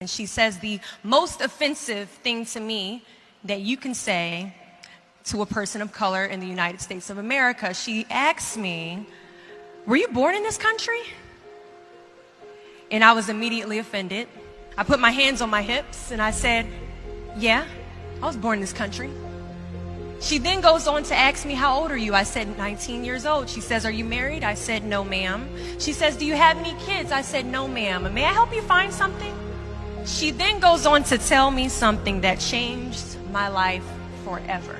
And she says the most offensive thing to me that you can say to a person of color in the United States of America. She asks me, "Were you born in this country?" And I was immediately offended. I put my hands on my hips and I said, "Yeah, I was born in this country." She then goes on to ask me, "How old are you?" I said, 19 years old. She says, "Are you married?" I said, "No, ma'am." She says, "Do you have any kids?" I said, "No, ma'am." "May I help you find something?" She then goes on to tell me something that changed my life forever.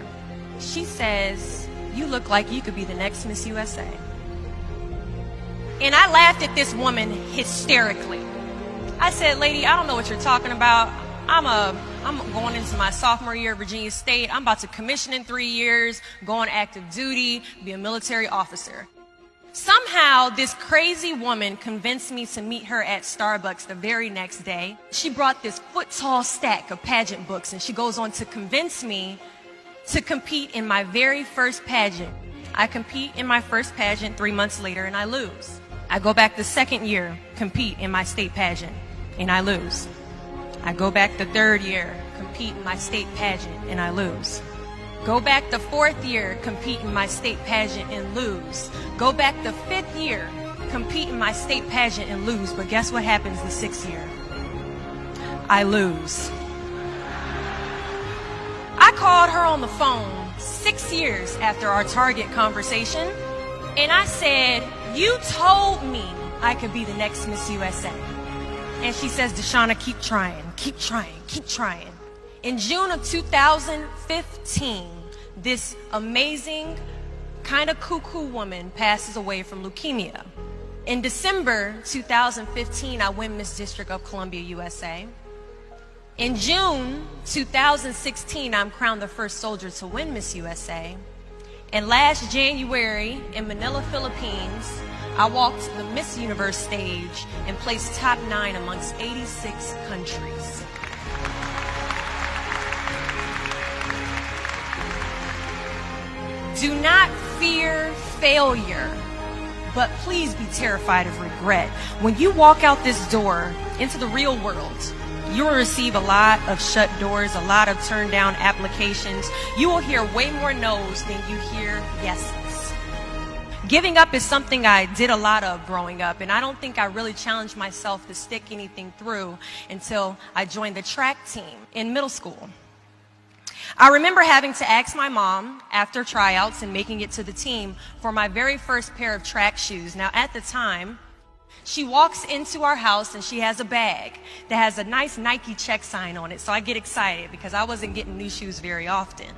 She says, "You look like you could be the next Miss USA." And I laughed at this woman hysterically. I said, "Lady, I don't know what you're talking about. I'm going into my sophomore year at Virginia State. I'm about to commission in 3 years, go on active duty, be a military officer." Somehow, this crazy woman convinced me to meet her at Starbucks the very next day. She brought this foot-tall stack of pageant books, and she goes on to convince me to compete in my very first pageant. I compete in my first pageant 3 months later, and I lose. I go back the second year, compete in my state pageant, and I lose. I go back the third year, compete in my state pageant, and I lose. Go back the fourth year, compete in my state pageant and lose. Go back the fifth year, compete in my state pageant and lose. But guess what happens the sixth year? I lose. I called her on the phone 6 years after our Target conversation, and I said, "You told me I could be the next Miss USA." And she says, "Deshauna, keep trying, keep trying, keep trying." In June of 2015, this amazing, kind of cuckoo woman passes away from leukemia. In December 2015, I win Miss District of Columbia, USA. In June 2016, I'm crowned the first soldier to win Miss USA. And last January, in Manila, Philippines, I walked the Miss Universe stage and placed top 9 amongst 86 countries. Do not fear failure, but please be terrified of regret. When you walk out this door into the real world, you will receive a lot of shut doors, a lot of turned down applications. You will hear way more no's than you hear yeses. Giving up is something I did a lot of growing up, and I don't think I really challenged myself to stick anything through until I joined the track team in middle school. I remember having to ask my mom after tryouts and making it to the team for my very first pair of track shoes. Now, at the time, she walks into our house and she has a bag that has a nice Nike check sign on it. So I get excited because I wasn't getting new shoes very often.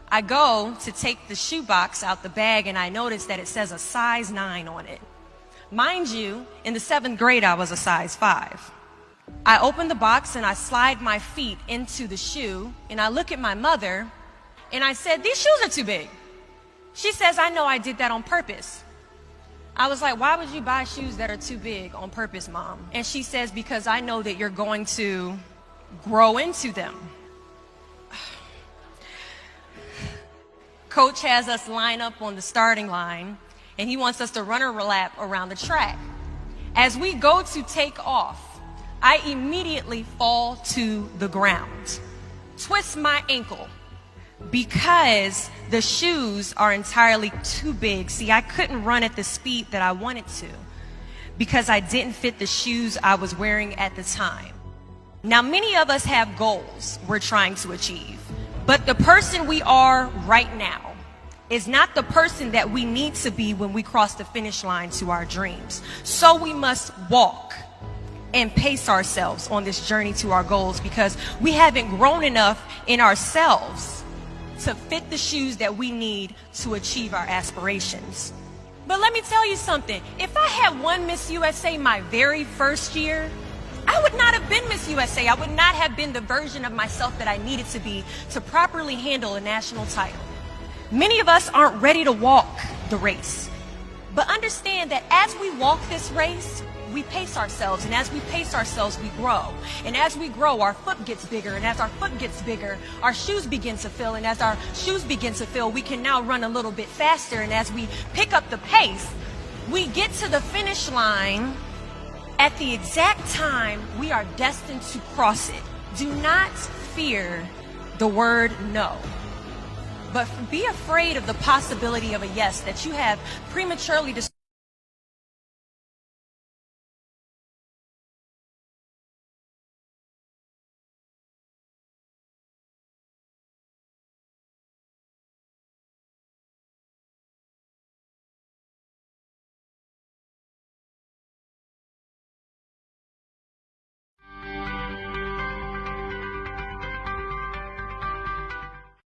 I go to take the shoe box out the bag and I notice that it says a size 9 on it. Mind you, in the 7th grade, I was a size 5. I open the box and I slide my feet into the shoe and I look at my mother and I said, "These shoes are too big." She says, "I know, I did that on purpose." I was like, "Why would you buy shoes that are too big on purpose, Mom?" And she says, "Because I know that you're going to grow into them." Coach has us line up on the starting line and he wants us to run a lap around the track. As we go to take off, I immediately fall to the ground, twist my ankle because the shoes are entirely too big. See, I couldn't run at the speed that I wanted to because I didn't fit the shoes I was wearing at the time. Now, many of us have goals we're trying to achieve, but the person we are right now is not the person that we need to be when we cross the finish line to our dreams. So we must walk and pace ourselves on this journey to our goals because we haven't grown enough in ourselves to fit the shoes that we need to achieve our aspirations. But let me tell you something. If I had won Miss USA my very first year, I would not have been Miss USA. I would not have been the version of myself that I needed to be to properly handle a national title. Many of us aren't ready to walk the race. But understand that as we walk this race, we pace ourselves, and as we pace ourselves, we grow. And as we grow, our foot gets bigger, and as our foot gets bigger, our shoes begin to fill, and as our shoes begin to fill, we can now run a little bit faster, and as we pick up the pace, we get to the finish line at the exact time we are destined to cross it. Do not fear the word no, but be afraid of the possibility of a yes that you have prematurely decided.